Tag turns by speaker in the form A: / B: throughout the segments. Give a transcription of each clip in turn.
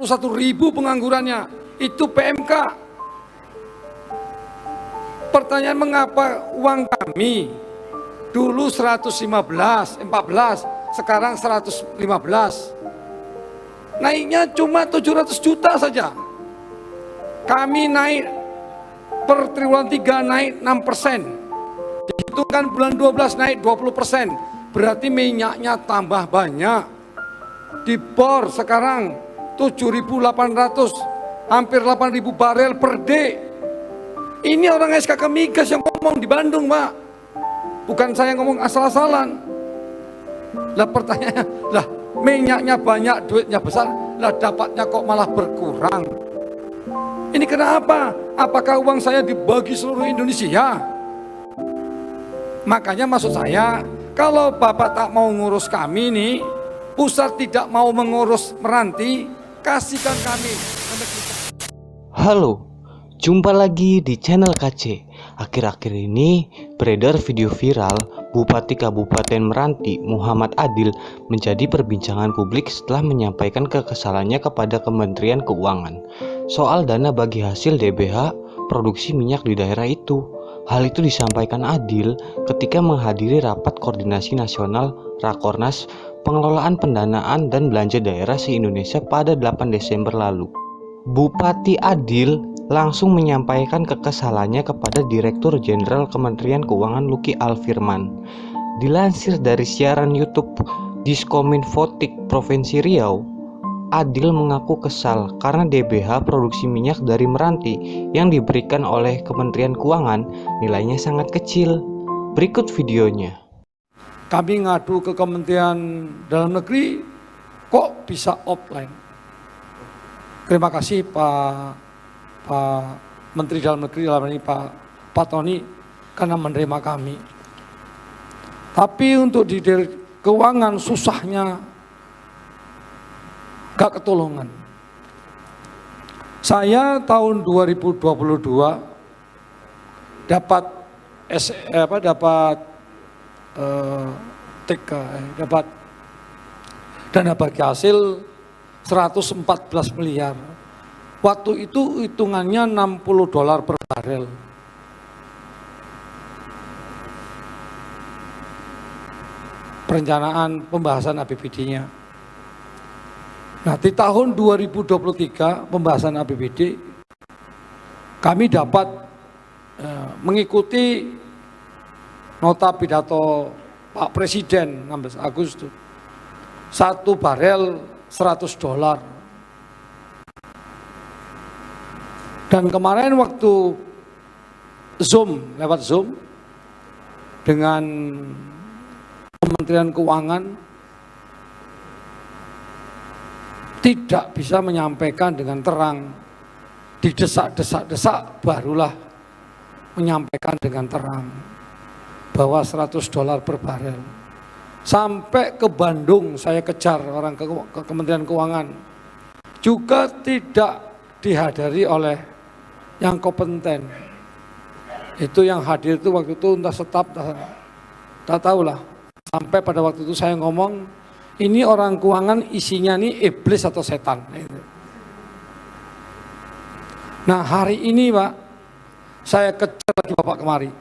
A: 101.000 penganggurannya. Itu PMK. Pertanyaan, mengapa uang kami dulu 115, 14, sekarang 115. Naiknya cuma 700 juta saja. Kami naik per triwulan 3 naik 6%. Itu kan bulan 12 naik 20%. Berarti minyaknya tambah banyak. Di bor sekarang 7.800, hampir 8.000 barel per day. Ini orang SKK Migas yang ngomong di Bandung, Pak. Bukan saya ngomong asal-asalan. Lah pertanyaannya, lah minyaknya banyak, duitnya besar, lah dapatnya kok malah berkurang. Ini kenapa? Apakah uang saya dibagi seluruh Indonesia? Makanya maksud saya, kalau Bapak tak mau ngurus kami nih, pusat tidak mau mengurus Meranti, kasihkan kami.
B: Halo, jumpa lagi di channel KC. Akhir-akhir ini beredar video viral Bupati Kabupaten Meranti Muhammad Adil menjadi perbincangan publik setelah menyampaikan kekesalannya kepada Kementerian Keuangan soal dana bagi hasil DBH produksi minyak di daerah itu. Hal itu disampaikan Adil ketika menghadiri rapat koordinasi nasional Rakornas pengelolaan pendanaan dan belanja daerah se-Indonesia pada 8 Desember lalu. Bupati Adil langsung menyampaikan kekesalannya kepada Direktur Jenderal Kementerian Keuangan Luki Alfirman. Dilansir dari siaran YouTube Diskominfotik Provinsi Riau, Adil mengaku kesal karena DBH produksi minyak dari Meranti yang diberikan oleh Kementerian Keuangan nilainya sangat kecil. Berikut videonya.
A: Kami ngadu ke Kementerian Dalam Negeri, kok bisa offline? Terima kasih Pak Menteri Dalam Negeri, dalam ini Pak Tony, karena menerima kami. Tapi untuk di keuangan susahnya gak ketolongan. Saya tahun 2022 dapat dapat dana bagi hasil 114 miliar. Waktu itu hitungannya $60 per barel. Perencanaan pembahasan APBD-nya. Nah, di tahun 2023 pembahasan APBD kami dapat mengikuti nota pidato Pak Presiden 16 Agustus. 1 barel $100. Dan kemarin waktu lewat Zoom dengan Kementerian Keuangan tidak bisa menyampaikan dengan terang, didesak-desak barulah menyampaikan dengan terang bahwa $100 per barel. Sampai ke Bandung saya kejar orang ke Kementerian Keuangan, juga tidak dihadiri oleh yang kompeten. Itu yang hadir itu waktu itu entah staf, tak tahulah. Sampai pada waktu itu saya ngomong, ini orang keuangan isinya nih iblis atau setan. Nah hari ini Pak, saya kejar lagi Bapak kemari.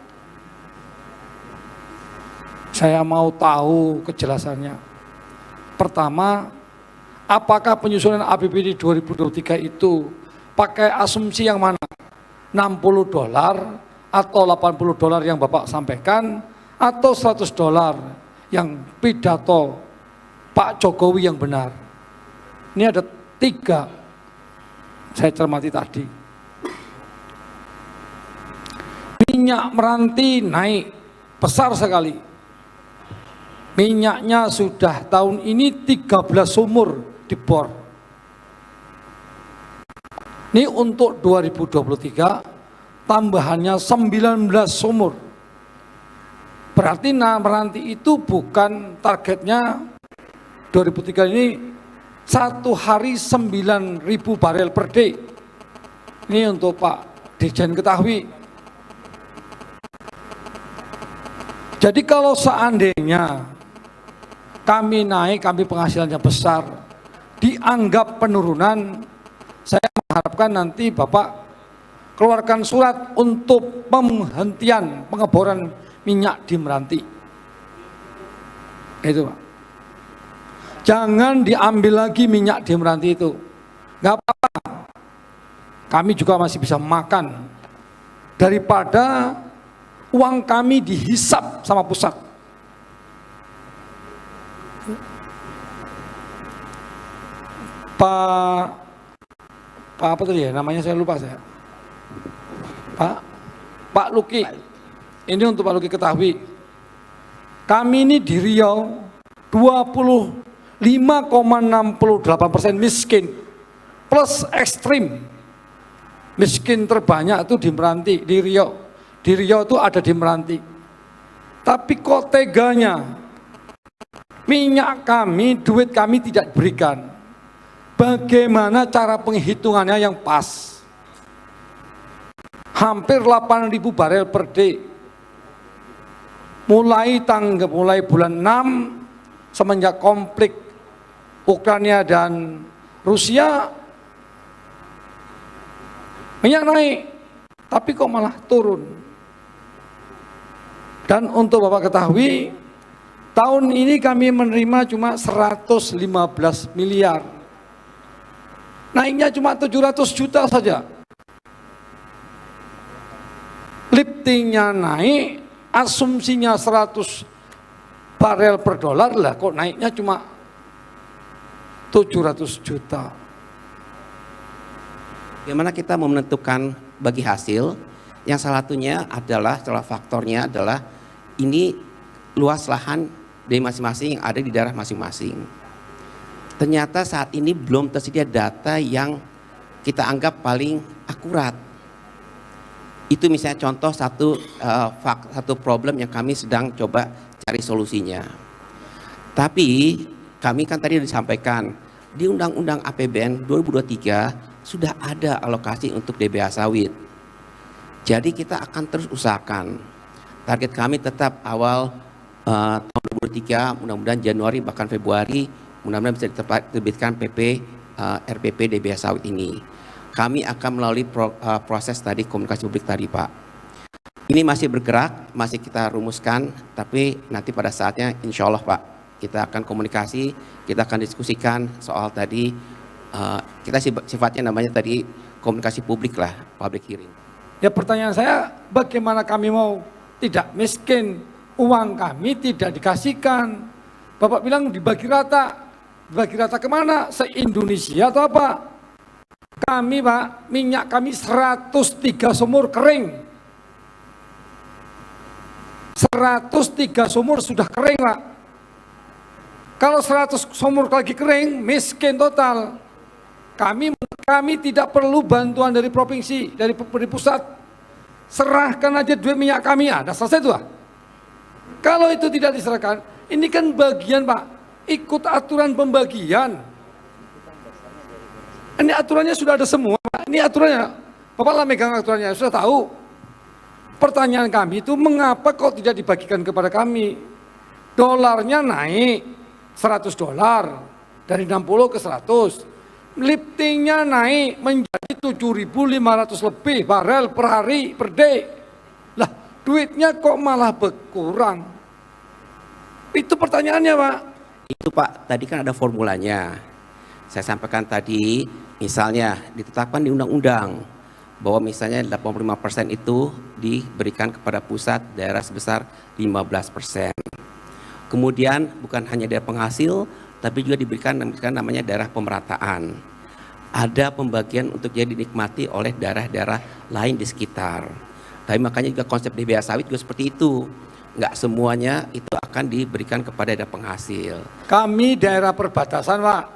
A: Saya mau tahu kejelasannya. Pertama, apakah penyusunan APBD 2023 itu pakai asumsi yang mana? $60 atau $80 yang Bapak sampaikan, atau $100 yang pidato Pak Jokowi yang benar? Ini ada 3 saya cermati tadi. Minyak Meranti naik besar sekali. Minyaknya sudah tahun ini 13 sumur dibor. Ini untuk 2023 tambahannya 19 sumur. Berarti Meranti itu bukan targetnya 2003 ini 1 hari 9.000 barel per day. Ini untuk Pak Dirjen ketahui. Jadi kalau seandainya kami naik, kami penghasilannya besar, dianggap penurunan, harapkan nanti Bapak keluarkan surat untuk penghentian pengeboran minyak di Meranti. Itu Pak. Jangan diambil lagi minyak di Meranti itu. Nggak apa-apa. Kami juga masih bisa makan. Daripada uang kami dihisap sama pusat. Pak apa tadi ya? Namanya saya lupa saya. Pak Luki. Ini untuk Pak Luki ketahui. Kami ini di Riau 25,68% miskin. Plus ekstrim. Miskin terbanyak itu di Meranti, di Riau. Di Riau itu ada di Meranti. Tapi kok teganya minyak kami, duit kami tidak diberikan. Bagaimana cara penghitungannya yang pas? Hampir 8.000 barel per day. Mulai bulan 6 semenjak konflik Ukraina dan Rusia, minyak naik, tapi kok malah turun. Dan untuk Bapak ketahui, tahun ini kami menerima cuma 115 miliar. Naiknya cuma 700 juta saja. Liftingnya naik, asumsinya 100 barel per dolar lah, kok naiknya cuma 700 juta.
C: Bagaimana kita mau menentukan bagi hasil? Yang salah satunya adalah, salah faktornya adalah ini luas lahan dari masing-masing yang ada di daerah masing-masing. Ternyata saat ini belum tersedia data yang kita anggap paling akurat. Itu misalnya contoh satu problem yang kami sedang coba cari solusinya. Tapi kami kan tadi disampaikan di Undang-Undang APBN 2023 sudah ada alokasi untuk DBH sawit. Jadi kita akan terus usahakan. Target kami tetap awal tahun 2023, mudah-mudahan Januari bahkan Februari, mudah-mudahan bisa diterbitkan PP RPP DBH sawit ini. Kami akan melalui proses tadi komunikasi publik tadi Pak. Ini masih bergerak, masih kita rumuskan, tapi nanti pada saatnya insya Allah Pak, kita akan komunikasi, kita akan diskusikan soal tadi, kita sifatnya namanya tadi komunikasi publik lah, public hearing.
A: Ya pertanyaan saya, bagaimana kami mau tidak miskin, uang kami tidak dikasihkan. Bapak bilang dibagi rata kemana? Se-Indonesia atau apa? Kami Pak, minyak kami 103 sumur kering. 103 sumur sudah kering Pak. Kalau 100 sumur lagi kering, miskin total. Kami tidak perlu bantuan dari provinsi, dari pusat. Serahkan aja duit minyak kami, ada selesai itu Pak. Kalau itu tidak diserahkan, ini kan bagian Pak, ikut aturan pembagian. Ini aturannya sudah ada semua Pak. Ini aturannya, Bapak lah megang aturannya, sudah tahu. Pertanyaan kami itu mengapa kok tidak dibagikan kepada kami? Dolarnya naik 100 dolar dari 60 ke 100. Liftingnya naik menjadi 7.500 lebih barel per hari per day. Lah duitnya kok malah berkurang? Itu pertanyaannya Pak.
C: Itu Pak, tadi kan ada formulanya. Saya sampaikan tadi, misalnya ditetapkan di undang-undang bahwa misalnya 85% itu diberikan kepada pusat, daerah sebesar 15%. Kemudian bukan hanya daerah penghasil, tapi juga diberikan namanya daerah pemerataan. Ada pembagian untuk jadi dinikmati oleh daerah-daerah lain di sekitar. Tapi makanya juga konsep DBH sawit juga seperti itu. Nggak semuanya itu akan diberikan kepada daerah penghasil.
A: Kami daerah perbatasan Pak.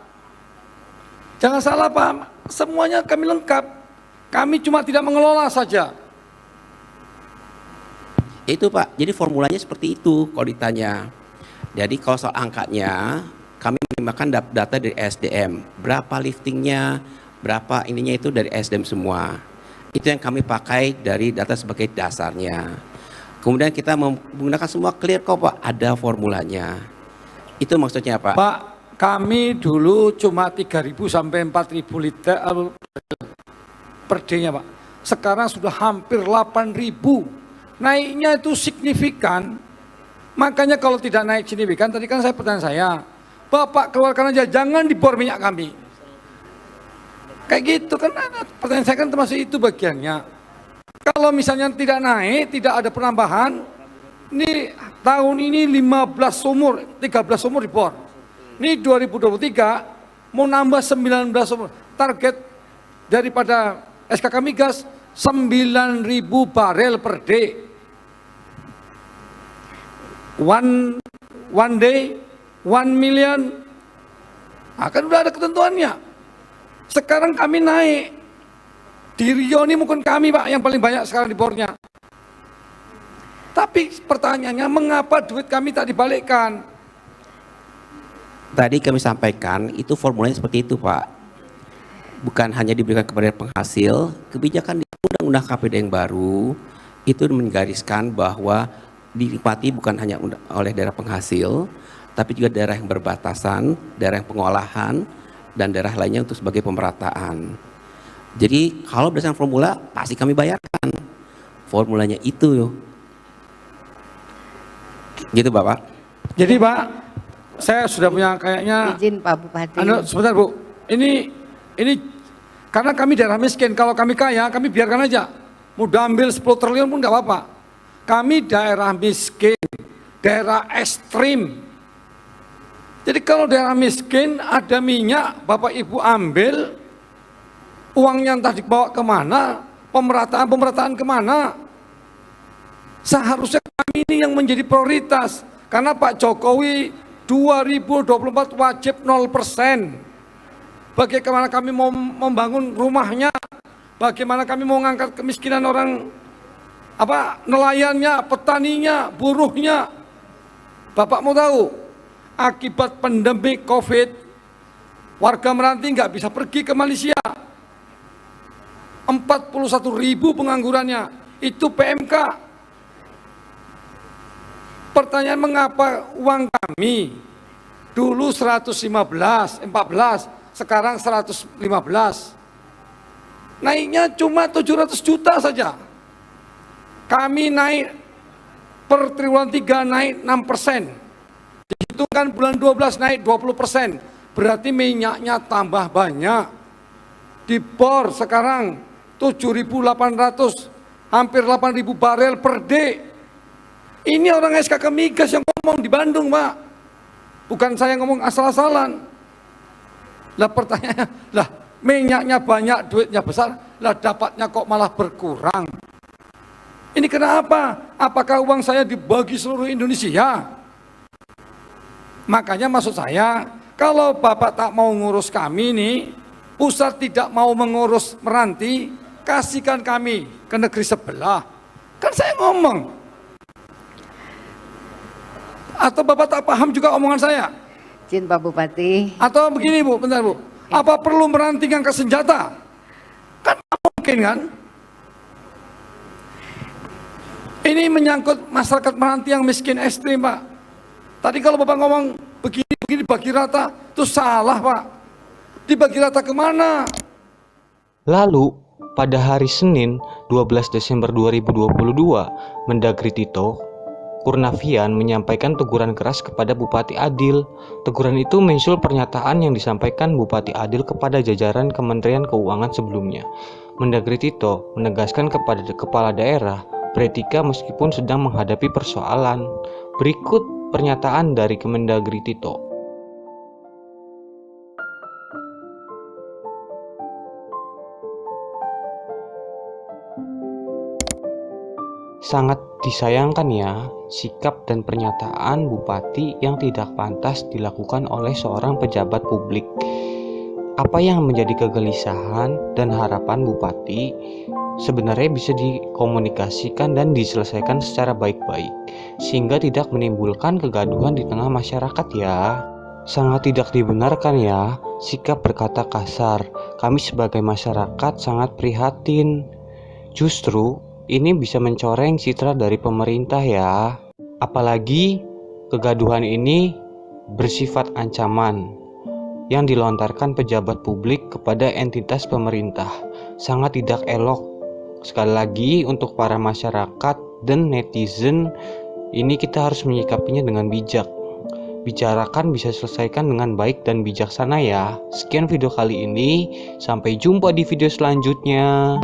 A: Jangan salah Pak, semuanya kami lengkap. Kami cuma tidak mengelola saja.
C: Itu Pak, jadi formulanya seperti itu kalau ditanya. Jadi kalau soal angkanya, kami menggunakan data dari SDM. Berapa liftingnya, berapa ininya itu dari SDM semua. Itu yang kami pakai dari data sebagai dasarnya. Kemudian kita menggunakan semua clear kok Pak, ada formulanya. Itu maksudnya Pak.
A: Pak, kami dulu cuma 3.000 sampai 4.000 liter per day-nya Pak. Sekarang sudah hampir 8.000. Naiknya itu signifikan. Makanya kalau tidak naik signifikan, tadi kan pertanyaan saya, Bapak keluarkan aja, jangan dibor minyak kami. Kayak gitu kan, pertanyaan saya kan termasuk itu bagiannya. Kalau misalnya tidak naik, tidak ada penambahan, ini tahun ini 15 sumur, 13 sumur dibor. Ini 2023 mau nambah 19 sumur. Target daripada SKK Migas 9.000 barel per day. One day, 1 million. Akan udah ada ketentuannya. Sekarang kami naik. Di Rio ini mungkin kami Pak yang paling banyak sekarang di bornya. Tapi pertanyaannya mengapa duit kami tak dibalikkan?
C: Tadi kami sampaikan itu formulanya seperti itu Pak. Bukan hanya diberikan kepada penghasil, kebijakan di Undang-Undang KPD yang baru itu menggariskan bahwa dinikmati bukan hanya oleh daerah penghasil, tapi juga daerah yang berbatasan, daerah yang pengolahan, dan daerah lainnya untuk sebagai pemerataan. Jadi kalau berdasarkan formula pasti kami bayarkan. Formulanya itu. Gitu Bapak.
A: Jadi Pak, saya sudah punya kayaknya.
D: Izin Pak Bupati.
A: Sebentar Bu, ini karena kami daerah miskin, kalau kami kaya kami biarkan aja. Mau ambil 10 triliun pun nggak apa-apa. Kami daerah miskin, daerah ekstrim. Jadi kalau daerah miskin ada minyak, Bapak Ibu ambil, uangnya entah dibawa kemana, pemerataan kemana. Seharusnya kami ini yang menjadi prioritas. Karena Pak Jokowi 2024 wajib 0%. Bagaimana kami mau membangun rumahnya, bagaimana kami mau mengangkat kemiskinan orang, nelayannya, petaninya, buruhnya. Bapak mau tahu, akibat pandemi COVID, warga Meranti nggak bisa pergi ke Malaysia. 41.000 penganggurannya, itu PMK. Pertanyaan mengapa uang kami dulu 114, sekarang 115. Naiknya cuma 700 juta saja. Kami naik per triwulan 3 naik 6%. Dihitungkan bulan 12 naik 20%. Berarti minyaknya tambah banyak. Di bor sekarang 7.800, hampir 8.000 barel per day. Ini orang SKK Migas yang ngomong di Bandung Pak. Bukan saya ngomong asal-asalan. Lah pertanyaannya, lah minyaknya banyak, duitnya besar, lah dapatnya kok malah berkurang. Ini kenapa? Apakah uang saya dibagi seluruh Indonesia? Makanya maksud saya, kalau Bapak tak mau ngurus kami nih, pusat tidak mau mengurus Meranti, kasihkan kami ke negeri sebelah. Kan saya ngomong. Atau Bapak tak paham juga omongan saya?
D: Izin Pak Bupati.
A: Atau begini Bu, bentar Bu. Apa perlu Meranti ngangkat senjata? Kan mungkin kan? Ini menyangkut masyarakat Meranti yang miskin ekstrim Pak. Tadi kalau Bapak ngomong begini bagi rata, itu salah Pak. Dibagi rata kemana?
B: Lalu, pada hari Senin 12 Desember 2022, Mendagri Tito Kurnavian menyampaikan teguran keras kepada Bupati Adil. Teguran itu menyusul pernyataan yang disampaikan Bupati Adil kepada jajaran Kementerian Keuangan sebelumnya. Mendagri Tito menegaskan kepada kepala daerah beretika meskipun sedang menghadapi persoalan. Berikut pernyataan dari Kemendagri Tito. Sangat disayangkan ya, sikap dan pernyataan Bupati yang tidak pantas dilakukan oleh seorang pejabat publik. Apa yang menjadi kegelisahan dan harapan Bupati sebenarnya bisa dikomunikasikan dan diselesaikan secara baik-baik, sehingga tidak menimbulkan kegaduhan di tengah masyarakat ya. Sangat tidak dibenarkan ya, sikap berkata kasar. Kami sebagai masyarakat sangat prihatin. Justru ini bisa mencoreng citra dari pemerintah ya. Apalagi kegaduhan ini bersifat ancaman yang dilontarkan pejabat publik kepada entitas pemerintah. sangat tidak elok. Sekali lagi untuk para masyarakat dan netizen, ini kita harus menyikapinya dengan bijak. Bicarakan bisa selesaikan dengan baik dan bijaksana ya. Sekian video kali ini, sampai jumpa di video selanjutnya.